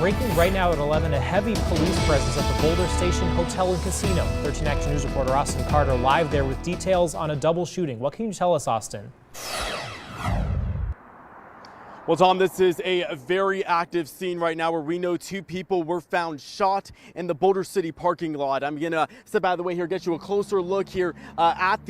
Breaking right now at 11, a heavy police presence at the Boulder Station Hotel and Casino. 13 Action News reporter Austin Carter live there with details on a double shooting. What can you tell us, Austin? Well, Tom, this is a very active scene right now where we know 2 people were found shot in the Boulder City parking lot. I'm going to step out of the way here, get you a closer look here at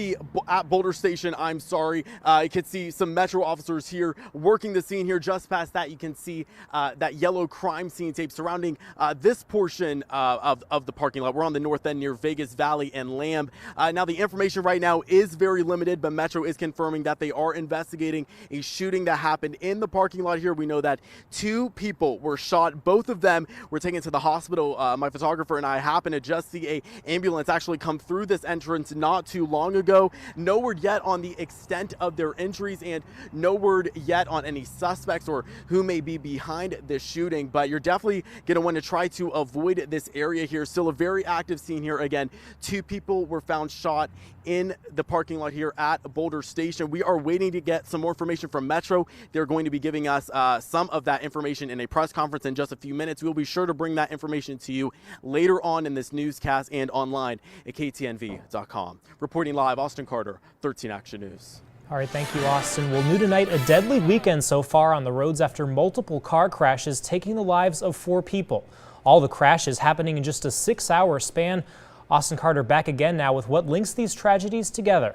Boulder Station. I'm sorry. You can see some Metro officers here working the scene here. Just past that, you can see that yellow crime scene tape surrounding this portion of the parking lot. We're on the north end near Vegas Valley and Lamb. Now, the information right now is very limited, but Metro is confirming that they are investigating a shooting that happened in the parking lot here. We know that 2 people were shot. Both of them were taken to the hospital. My photographer and I happened to just see a ambulance actually come through this entrance not too long ago. No word yet on the extent of their injuries and no word yet on any suspects or who may be behind this shooting, but you're definitely going to want to try to avoid this area here. Still a very active scene here. Again, 2 people were found shot in the parking lot here at Boulder Station. We are waiting to get some more information from Metro. They're going to be giving us some of that information in a press conference in just a few minutes. We'll be sure to bring that information to you later on in this newscast and online at ktnv.com. Reporting live, Austin Carter, 13 Action News. All right, thank you, Austin. Well, new tonight, a deadly weekend so far on the roads after multiple car crashes taking the lives of 4 people. All the crashes happening in just a 6-hour span. Austin Carter back again now with what links these tragedies together.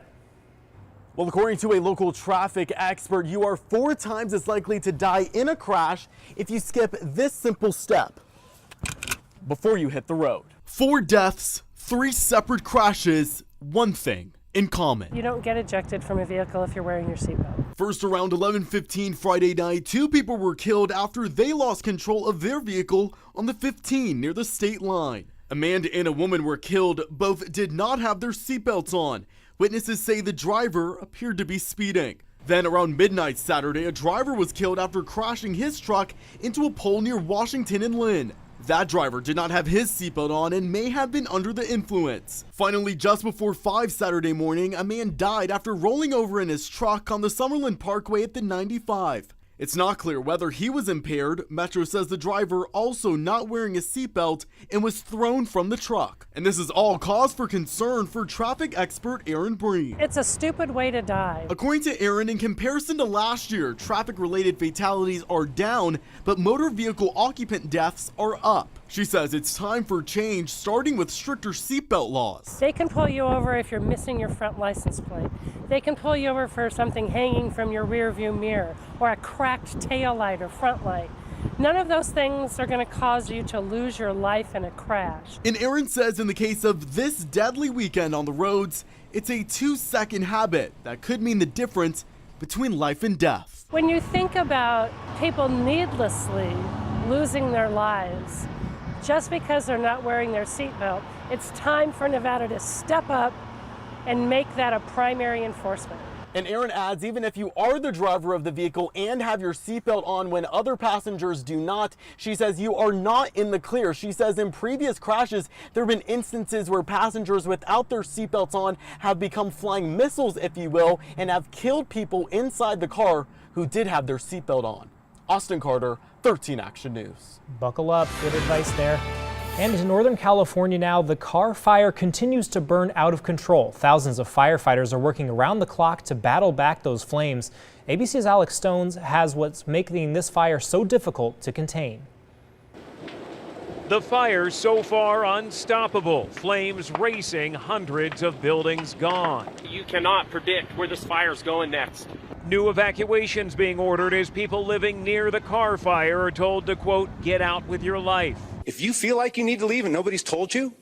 Well, according to a local traffic expert, you are 4 times as likely to die in a crash if you skip this simple step before you hit the road. 4 deaths, 3 separate crashes, one thing in common. You don't get ejected from a vehicle if you're wearing your seatbelt. First, around 11:15 Friday night, 2 people were killed after they lost control of their vehicle on the 15 near the state line. A man and a woman were killed. Both did not have their seatbelts on. Witnesses say the driver appeared to be speeding. Then around midnight Saturday, a driver was killed after crashing his truck into a pole near Washington and Lynn. That driver did not have his seatbelt on and may have been under the influence. Finally, just before 5 Saturday morning, a man died after rolling over in his truck on the Summerlin Parkway at the 95. It's not clear whether he was impaired. Metro says the driver also not wearing a seatbelt and was thrown from the truck. And this is all cause for concern for traffic expert Aaron Breen. It's a stupid way to die. According to Aaron, in comparison to last year, traffic-related fatalities are down, but motor vehicle occupant deaths are up. She says it's time for change, starting with stricter seatbelt laws. They can pull you over if you're missing your front license plate. They can pull you over for something hanging from your rear view mirror or a cracked tail light or front light. None of those things are going to cause you to lose your life in a crash. And Aaron says in the case of this deadly weekend on the roads, it's a 2-second habit that could mean the difference between life and death. When you think about people needlessly losing their lives just because they're not wearing their seatbelt, it's time for Nevada to step up and make that a primary enforcement. And Aaron adds, even if you are the driver of the vehicle and have your seatbelt on when other passengers do not, she says you are not in the clear. She says in previous crashes, there have been instances where passengers without their seatbelts on have become flying missiles, if you will, and have killed people inside the car who did have their seatbelt on. Austin Carter, 13 Action News. Buckle up, good advice there. And in Northern California now, the car fire continues to burn out of control. Thousands of firefighters are working around the clock to battle back those flames. ABC's Alex Stones has what's making this fire so difficult to contain. The fire so far unstoppable. Flames racing, hundreds of buildings gone. You cannot predict where this fire's going next. New evacuations being ordered as people living near the car fire are told to, quote, get out with your life. If you feel like you need to leave and nobody's told you,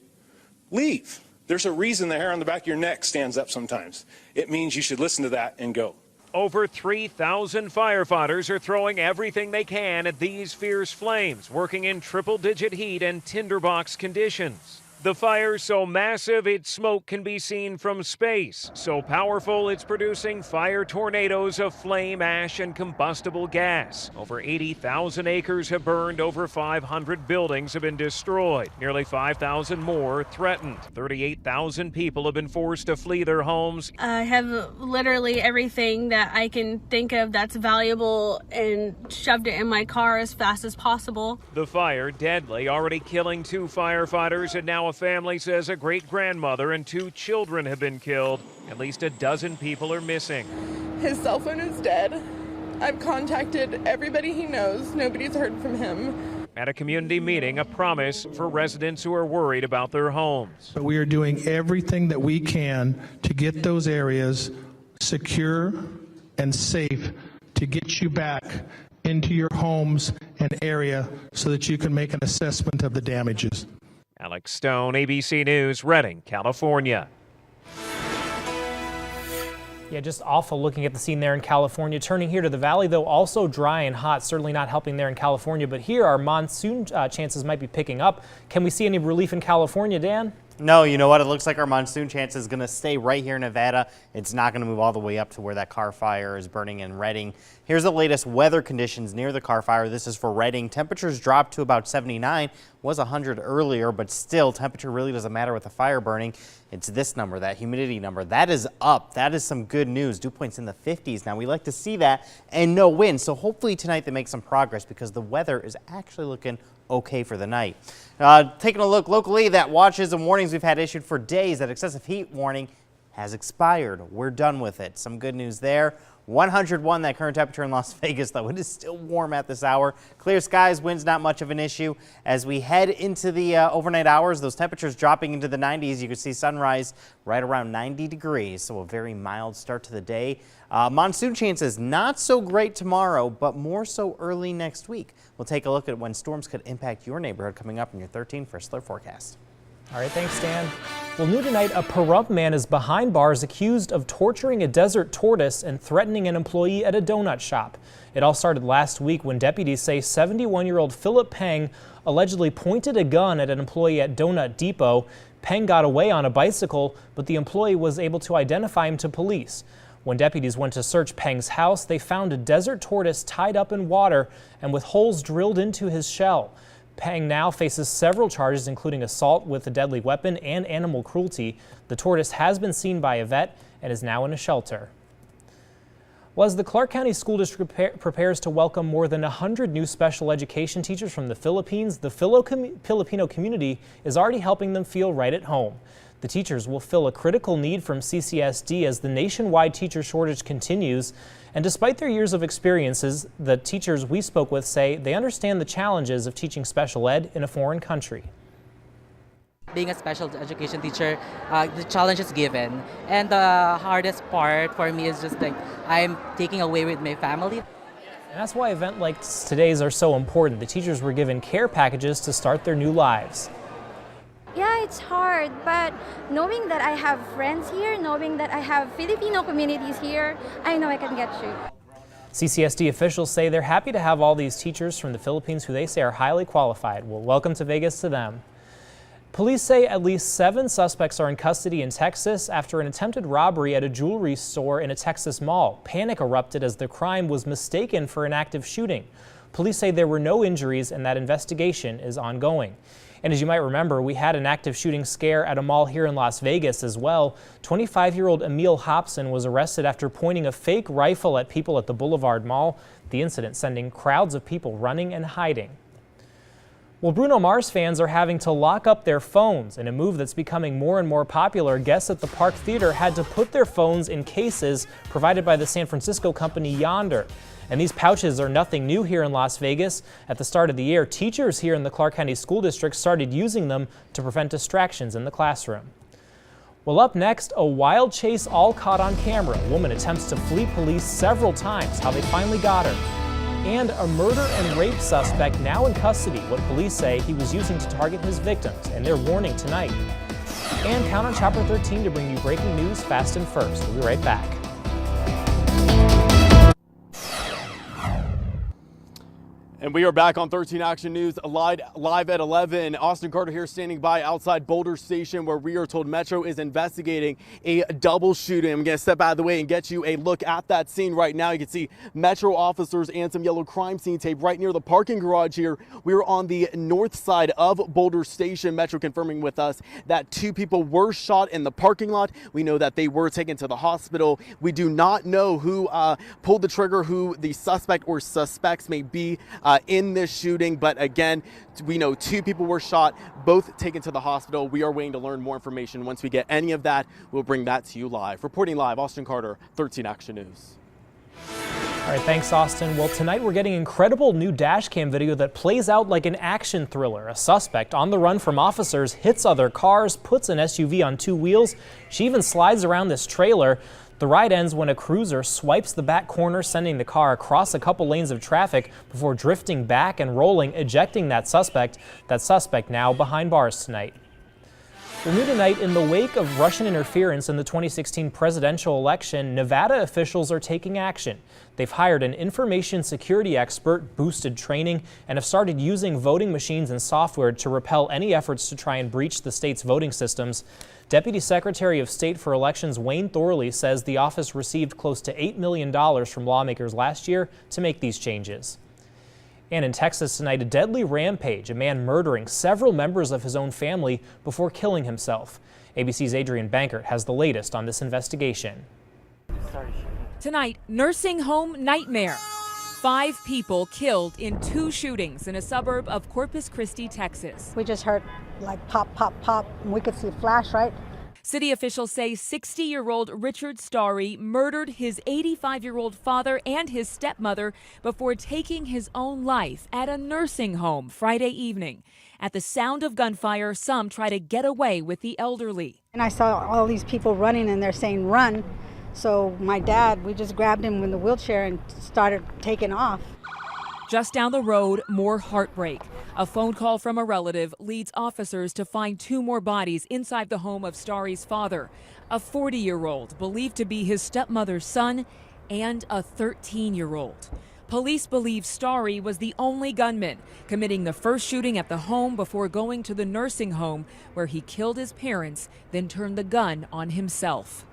leave. There's a reason the hair on the back of your neck stands up sometimes. It means you should listen to that and go. Over 3,000 firefighters are throwing everything they can at these fierce flames, working in triple-digit heat and tinderbox conditions. The fire so massive its smoke can be seen from space. So powerful it's producing fire tornadoes of flame, ash, and combustible gas. Over 80,000 acres have burned, over 500 buildings have been destroyed, nearly 5,000 more threatened. 38,000 people have been forced to flee their homes. I have literally everything that I can think of that's valuable and shoved it in my car as fast as possible. The fire, deadly, already killing 2 firefighters, and now a family says a great-grandmother and 2 children have been killed. At least a dozen people are missing. His cell phone is dead. I've contacted everybody he knows. Nobody's heard from him. At a community meeting, a promise for residents who are worried about their homes. But we are doing everything that we can to get those areas secure and safe to get you back into your homes and area so that you can make an assessment of the damages. Alex Stone, ABC News, Redding, California. Yeah, just awful looking at the scene there in California. Turning here to the valley, though, also dry and hot. Certainly not helping there in California. But here, our monsoon chances might be picking up. Can we see any relief in California, Dan? No, you know what? It looks like our monsoon chance is going to stay right here in Nevada. It's not going to move all the way up to where that car fire is burning in Redding. Here's the latest weather conditions near the car fire. This is for Redding. Temperatures dropped to about 79. Was 100 earlier, but still, temperature really doesn't matter with the fire burning. It's this number, that humidity number. That is up. That is some good news. Dew points in the 50s. Now, we like to see that, and no wind. So hopefully tonight they make some progress because the weather is actually looking okay for the night. Taking a look locally, that watches and warnings we've had issued for days, that excessive heat warning has expired. We're done with it. Some good news there. 101, that current temperature in Las Vegas, though. It is still warm at this hour. Clear skies, winds not much of an issue. As we head into the overnight hours, those temperatures dropping into the 90s. You can see sunrise right around 90 degrees, so a very mild start to the day. Monsoon chances not so great tomorrow, but more so early next week. We'll take a look at when storms could impact your neighborhood coming up in your 13 First Alert forecast. All right, thanks, Dan. Well, new tonight, a Pahrump man is behind bars accused of torturing a desert tortoise and threatening an employee at a donut shop. It all started last week when deputies say 71-year-old Philip Peng allegedly pointed a gun at an employee at Donut Depot. Peng got away on a bicycle, but the employee was able to identify him to police. When deputies went to search Peng's house, they found a desert tortoise tied up in water and with holes drilled into his shell. Peng now faces several charges, including assault with a deadly weapon and animal cruelty. The tortoise has been seen by a vet and is now in a shelter. Well, as the Clark County School District prepares to welcome more than 100 new special education teachers from the Philippines, the Filipino community is already helping them feel right at home. The teachers will fill a critical need from CCSD as the nationwide teacher shortage continues. And despite their years of experiences, the teachers we spoke with say they understand the challenges of teaching special ed in a foreign country. Being a special education teacher, the challenge is given. And the hardest part for me is just like I'm taking away with my family. And that's why events like today's are so important. The teachers were given care packages to start their new lives. Yeah, it's hard, but knowing that I have friends here, knowing that I have Filipino communities here, I know I can get through. CCSD officials say they're happy to have all these teachers from the Philippines who they say are highly qualified. Well, welcome to Vegas to them. Police say at least 7 suspects are in custody in Texas after an attempted robbery at a jewelry store in a Texas mall. Panic erupted as the crime was mistaken for an active shooting. Police say there were no injuries and that investigation is ongoing. And as you might remember, we had an active shooting scare at a mall here in Las Vegas as well. 25-year-old Emil Hobson was arrested after pointing a fake rifle at people at the Boulevard Mall. The incident sending crowds of people running and hiding. Well, Bruno Mars fans are having to lock up their phones. In a move that's becoming more and more popular, guests at the Park Theater had to put their phones in cases provided by the San Francisco company Yonder. And these pouches are nothing new here in Las Vegas. At the start of the year, teachers here in the Clark County School District started using them to prevent distractions in the classroom. Well, up next, a wild chase all caught on camera. A woman attempts to flee police several times, how they finally got her. And a murder and rape suspect now in custody, what police say he was using to target his victims, and they're warning tonight. And count on Chopper 13 to bring you breaking news fast and first. We'll be right back. And we are back on 13 Action News live at 11. Austin Carter here standing by outside Boulder Station, where we are told Metro is investigating a double shooting. I'm going to step out of the way and get you a look at that scene right now. You can see Metro officers and some yellow crime scene tape right near the parking garage here. We're on the north side of Boulder Station. Metro confirming with us that 2 people were shot in the parking lot. We know that they were taken to the hospital. We do not know who pulled the trigger, who the suspect or suspects may be in this shooting, but again, we know 2 people were shot, both taken to the hospital. We are waiting to learn more information. Once we get any of that, we'll bring that to you live. Reporting live, Austin Carter, 13 Action News. All right, thanks, Austin. Well, tonight we're getting incredible new dash cam video that plays out like an action thriller. A suspect on the run from officers hits other cars, puts an SUV on 2 wheels. She even slides around this trailer. The ride ends when a cruiser swipes the back corner, sending the car across a couple lanes of traffic before drifting back and rolling, ejecting that suspect. That suspect now behind bars tonight. Well, new tonight, in the wake of Russian interference in the 2016 presidential election, Nevada officials are taking action. They've hired an information security expert, boosted training, and have started using voting machines and software to repel any efforts to try and breach the state's voting systems. Deputy Secretary of State for Elections Wayne Thorley says the office received close to $8 million from lawmakers last year to make these changes. And in Texas tonight, a deadly rampage, a man murdering several members of his own family before killing himself. ABC's Adrian Bankert has the latest on this investigation. Tonight, nursing home nightmare. 5 people killed in 2 shootings in a suburb of Corpus Christi, Texas. We just heard like pop, pop, pop, and we could see a flash, right? City officials say 60-year-old Richard Starry murdered his 85-year-old father and his stepmother before taking his own life at a nursing home Friday evening. At the sound of gunfire, some try to get away with the elderly. And I saw all these people running and they're saying run. So my dad, we just grabbed him in the wheelchair and started taking off. Just down the road, more heartbreak. A phone call from a relative leads officers to find 2 more bodies inside the home of Starry's father, a 40-year-old believed to be his stepmother's son, and a 13-year-old. Police believe Starry was the only gunman, committing the first shooting at the home before going to the nursing home where he killed his parents, then turned the gun on himself.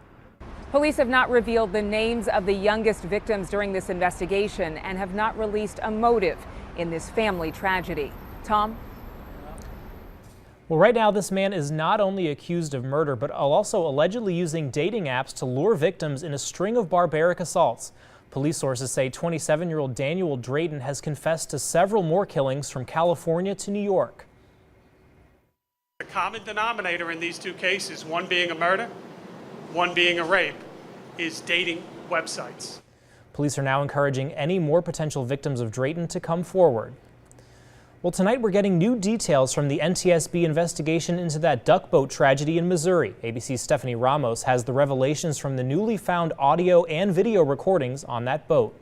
Police have not revealed the names of the youngest victims during this investigation and have not released a motive in this family tragedy. Tom? Well, right now, this man is not only accused of murder, but also allegedly using dating apps to lure victims in a string of barbaric assaults. Police sources say 27-year-old Daniel Drayton has confessed to several more killings from California to New York. The common denominator in these 2 cases, one being a murder, one being a rape, is dating websites. Police are now encouraging any more potential victims of Drayton to come forward. Well, tonight we're getting new details from the NTSB investigation into that duck boat tragedy in Missouri. ABC's Stephanie Ramos has the revelations from the newly found audio and video recordings on that boat.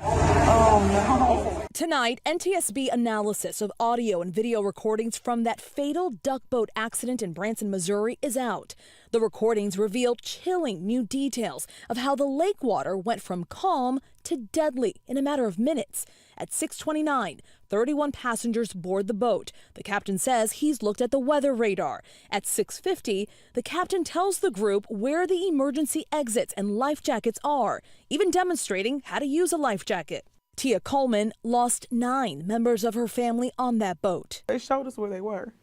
Oh, no. Tonight, NTSB analysis of audio and video recordings from that fatal duck boat accident in Branson, Missouri is out. The recordings reveal chilling new details of how the lake water went from calm to deadly in a matter of minutes. At 6:29, 31 passengers board the boat. The captain says he's looked at the weather radar. At 6:50, the captain tells the group where the emergency exits and life jackets are, even demonstrating how to use a life jacket. Tia Coleman lost 9 members of her family on that boat. They showed us where they were.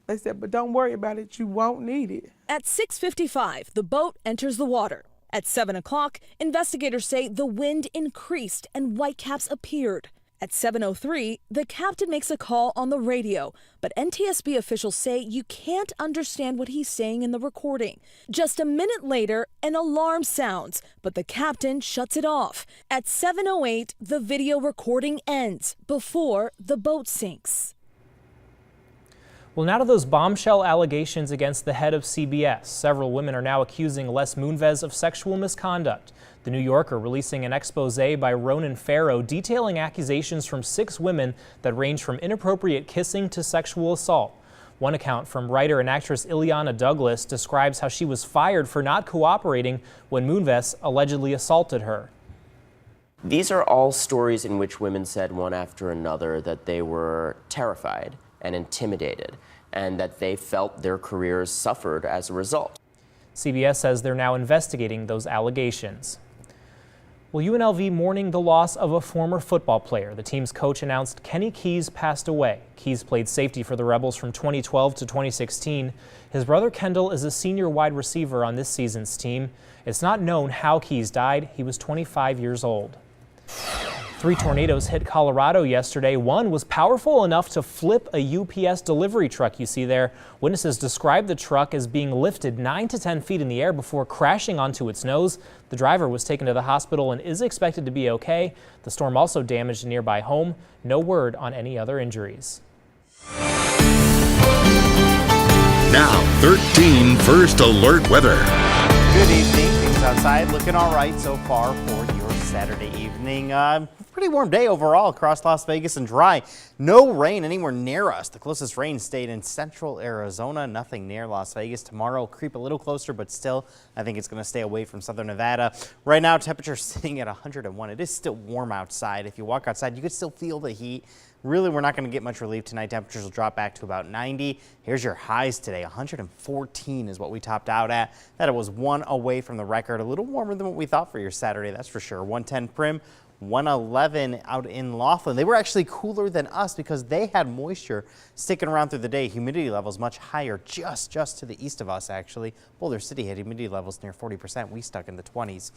They said, but don't worry about it, you won't need it. At 6:55, the boat enters the water. At 7 o'clock, investigators say the wind increased and whitecaps appeared. At 7:03, the captain makes a call on the radio, but NTSB officials say you can't understand what he's saying in the recording. Just a minute later, an alarm sounds, but the captain shuts it off. At 7:08, the video recording ends before the boat sinks. Well, now to those bombshell allegations against the head of CBS. Several women are now accusing Les Moonves of sexual misconduct. The New Yorker releasing an expose by Ronan Farrow detailing accusations from 6 women that range from inappropriate kissing to sexual assault. One account from writer and actress Ileana Douglas describes how she was fired for not cooperating when Moonves allegedly assaulted her. These are all stories in which women said one after another that they were terrified and intimidated, and that they felt their careers suffered as a result. CBS says they're now investigating those allegations. Well, UNLV mourning the loss of a former football player. The team's coach announced Kenny Keys passed away. Keys played safety for the Rebels from 2012 to 2016. His brother Kendall is a senior wide receiver on this season's team. It's not known how Keys died. He was 25 years old. 3 tornadoes hit Colorado yesterday. One was powerful enough to flip a UPS delivery truck you see there. Witnesses described the truck as being lifted 9 to 10 feet in the air before crashing onto its nose. The driver was taken to the hospital and is expected to be okay. The storm also damaged a nearby home. No word on any other injuries. Now, 13 First Alert weather. Good evening. Things outside looking all right so far for your Saturday evening. Pretty warm day overall across Las Vegas and dry. No rain anywhere near us. The closest rain stayed in central Arizona, nothing near Las Vegas. Tomorrow will creep a little closer, but still, I think it's going to stay away from southern Nevada. Right now, temperature sitting at 101. It is still warm outside. If you walk outside, you can still feel the heat. Really, we're not going to get much relief tonight. Temperatures will drop back to about 90. Here's your highs today. 114 is what we topped out at. That was one away from the record. A little warmer than what we thought for your Saturday, that's for sure. 110 prim. 111 out in Laughlin. They were actually cooler than us because they had moisture sticking around through the day. Humidity levels much higher, just to the east of us, actually. Boulder City had humidity levels near 40%. We stuck in the 20s.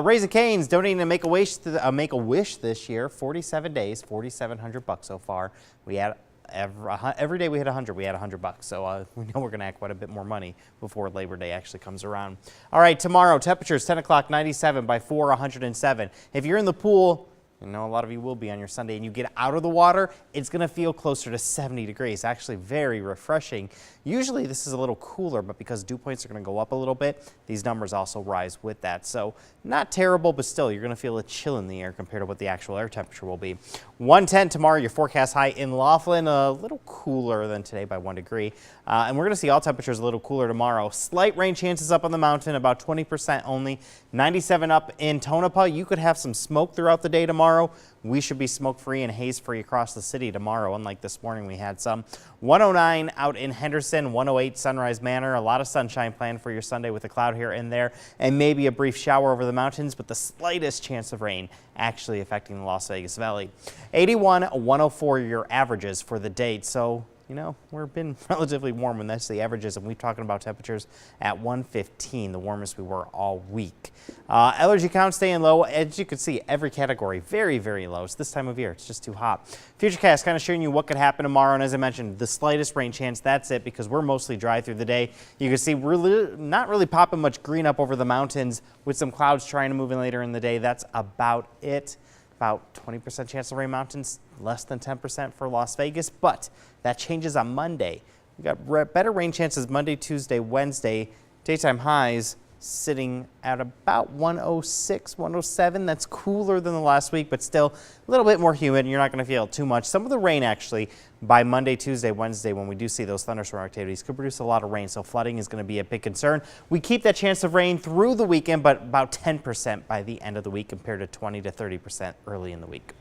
Raising Cane's donating to Make-A-Wish this year. 47 days, $4,700 so far. We had every day we hit 100, we had $100. So we know we're going to have quite a bit more money before Labor Day actually comes around. All right, tomorrow, temperatures 10 o'clock, 97, by 4, 107. If you're in the pool, I know a lot of you will be on your Sunday, and you get out of the water, it's going to feel closer to 70 degrees. Actually very refreshing. Usually this is a little cooler, but because dew points are going to go up a little bit, these numbers also rise with that. So not terrible, but still you're going to feel a chill in the air compared to what the actual air temperature will be. 110 tomorrow, your forecast high in Laughlin, a little cooler than today by 1 degree. And we're going to see all temperatures a little cooler tomorrow. Slight rain chances up on the mountain, about 20% only. 97 up in Tonopah. You could have some smoke throughout the day tomorrow. We should be smoke-free and haze-free across the city tomorrow, unlike this morning we had some. 109 out in Henderson, 108 Sunrise Manor. A lot of sunshine planned for your Sunday with a cloud here and there, and maybe a brief shower over the mountains, but the slightest chance of rain actually affecting the Las Vegas Valley. 81, 104 your averages for the date. So, you know, we've been relatively warm when that's the averages, and we're talking about temperatures at 115, the warmest we were all week. Allergy count staying low. As you can see, every category very, very low. It's this time of year. It's just too hot. Futurecast kind of showing you what could happen tomorrow, and as I mentioned, the slightest rain chance, that's it, because we're mostly dry through the day. You can see we're not really popping much green up over the mountains with some clouds trying to move in later in the day. That's about it. About 20% chance of rain mountains, less than 10% for Las Vegas, but that changes on Monday. We got better rain chances Monday, Tuesday, Wednesday. Daytime highs sitting at about 106, 107. That's cooler than the last week, but still a little bit more humid, and you're not going to feel it too much. Some of the rain actually by Monday, Tuesday, Wednesday, when we do see those thunderstorm activities, could produce a lot of rain, so flooding is going to be a big concern. We keep that chance of rain through the weekend, but about 10% by the end of the week compared to 20 to 30% early in the week.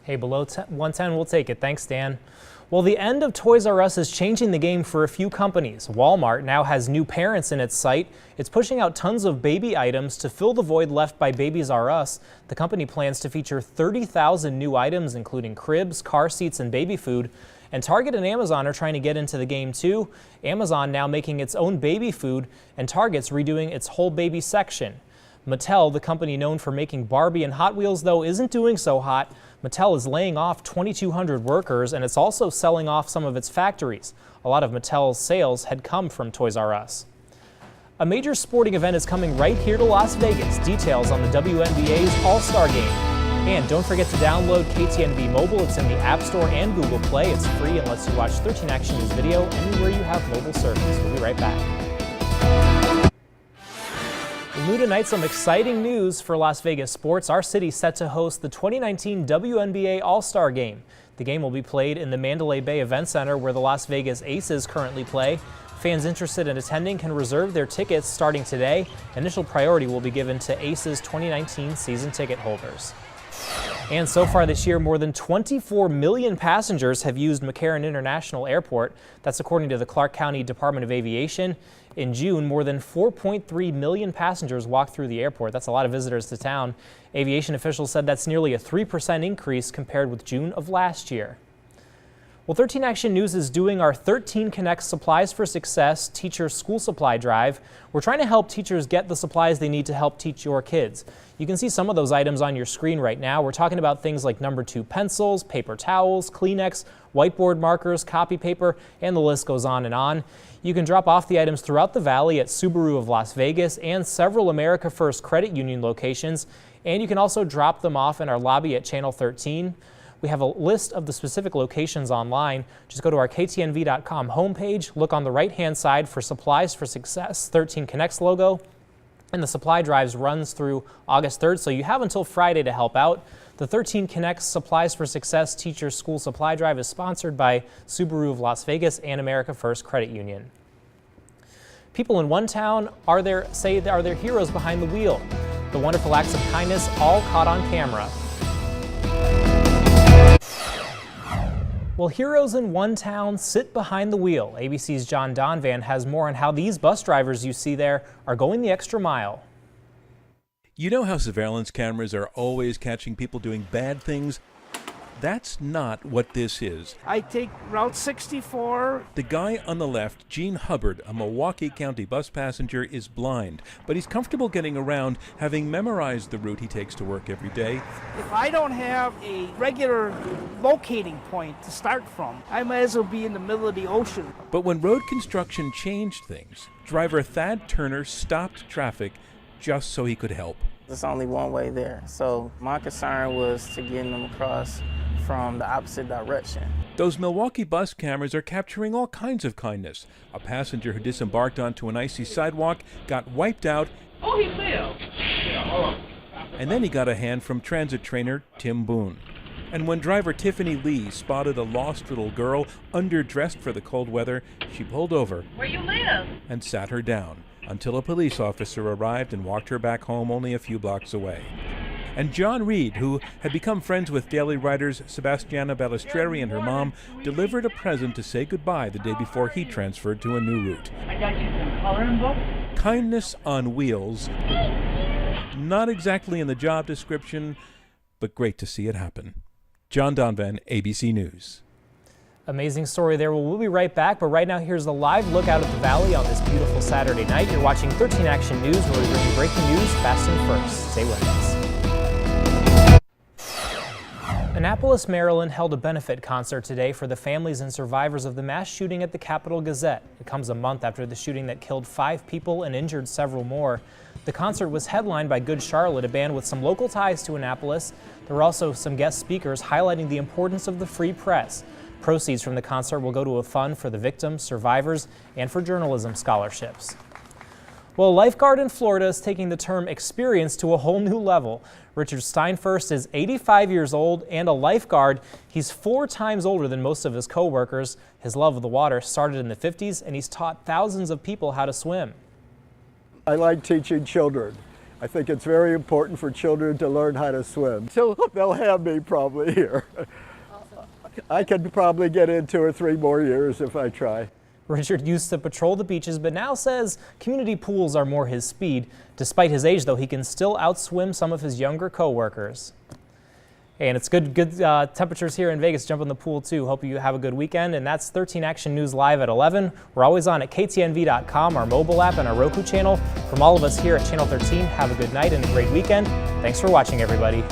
Hey, below 110, we'll take it. Thanks, Dan. Well, the end of Toys R Us is changing the game for a few companies. Walmart now has new parents in its sight. It's pushing out tons of baby items to fill the void left by Babies R Us. The company plans to feature 30,000 new items, including cribs, car seats, and baby food. And Target and Amazon are trying to get into the game too. Amazon now making its own baby food, and Target's redoing its whole baby section. Mattel, the company known for making Barbie and Hot Wheels, though, isn't doing so hot. Mattel is laying off 2,200 workers, and it's also selling off some of its factories. A lot of Mattel's sales had come from Toys R Us. A major sporting event is coming right here to Las Vegas. Details on the WNBA's All-Star Game. And don't forget to download KTNB Mobile. It's in the App Store and Google Play. It's free and lets you watch 13 Action News video anywhere you have mobile service. We'll be right back. New tonight, some exciting news for Las Vegas sports. Our city's set to host the 2019 WNBA All-Star Game. The game will be played in the Mandalay Bay Event Center, where the Las Vegas Aces currently play. Fans interested in attending can reserve their tickets starting today. Initial priority will be given to Aces 2019 season ticket holders. And so far this year, more than 24 million passengers have used McCarran International Airport. That's according to the Clark County Department of Aviation. In June, more than 4.3 million passengers walked through the airport. That's a lot of visitors to town. Aviation officials said that's nearly a 3% increase compared with June of last year. Well, 13 Action News is doing our 13 Connect Supplies for Success Teacher School Supply Drive. We're trying to help teachers get the supplies they need to help teach your kids. You can see some of those items on your screen right now. We're talking about things like number 2 pencils, paper towels, Kleenex, whiteboard markers, copy paper, and the list goes on and on. You can drop off the items throughout the valley at Subaru of Las Vegas and several America First Credit Union locations. And you can also drop them off in our lobby at Channel 13. We have a list of the specific locations online. Just go to our ktnv.com homepage, look on the right-hand side for Supplies for Success 13 Connects logo, and the supply drives runs through August 3rd, so you have until Friday to help out. The 13 Connects Supplies for Success Teacher School Supply Drive is sponsored by Subaru of Las Vegas and America First Credit Union. People in one town are their heroes behind the wheel. The wonderful acts of kindness all caught on camera. Well, heroes in one town sit behind the wheel. ABC's John Donvan has more on how these bus drivers you see there are going the extra mile. You know how surveillance cameras are always catching people doing bad things? That's not what this is. I take Route 64. The guy on the left, Gene Hubbard, a Milwaukee County bus passenger, is blind, but he's comfortable getting around, having memorized the route he takes to work every day. If I don't have a regular locating point to start from, I might as well be in the middle of the ocean. But when road construction changed things, driver Thad Turner stopped traffic just so he could help. There's only one way there, so my concern was to get them across from the opposite direction. Those Milwaukee bus cameras are capturing all kinds of kindness. A passenger who disembarked onto an icy sidewalk got wiped out. Oh, he fell. And then he got a hand from transit trainer Tim Boone. And when driver Tiffany Lee spotted a lost little girl underdressed for the cold weather, she pulled over Where you live? and sat her down until a police officer arrived and walked her back home only a few blocks away. And John Reed, who had become friends with daily riders Sebastiana Balestreri and her mom, delivered a present to say goodbye the day before he transferred to a new route. I got you some coloring books. Kindness on wheels. Not exactly in the job description, but great to see it happen. John Donvan, ABC News. Amazing story there. Well, we'll be right back, but right now here's a live look out at the valley on this beautiful Saturday night. You're watching 13 Action News, where we bring you breaking news fast and first. Stay with us. Annapolis, Maryland held a benefit concert today for the families and survivors of the mass shooting at the Capitol Gazette. It comes a month after the shooting that killed 5 people and injured several more. The concert was headlined by Good Charlotte, a band with some local ties to Annapolis. There were also some guest speakers highlighting the importance of the free press. Proceeds from the concert will go to a fund for the victims, survivors, and for journalism scholarships. Well, a lifeguard in Florida is taking the term experience to a whole new level. Richard Steinfurst is 85 years old and a lifeguard. He's 4 times older than most of his co-workers. His love of the water started in the 50s, and he's taught thousands of people how to swim. I like teaching children. I think it's very important for children to learn how to swim. So they'll have me probably here. I could probably get in 2 or 3 more years if I try. Richard used to patrol the beaches, but now says community pools are more his speed. Despite his age, though, he can still outswim some of his younger co-workers. And it's good temperatures here in Vegas. Jump in the pool, too. Hope you have a good weekend. And that's 13 Action News Live at 11. We're always on at ktnv.com, our mobile app, and our Roku channel. From all of us here at Channel 13, have a good night and a great weekend. Thanks for watching, everybody.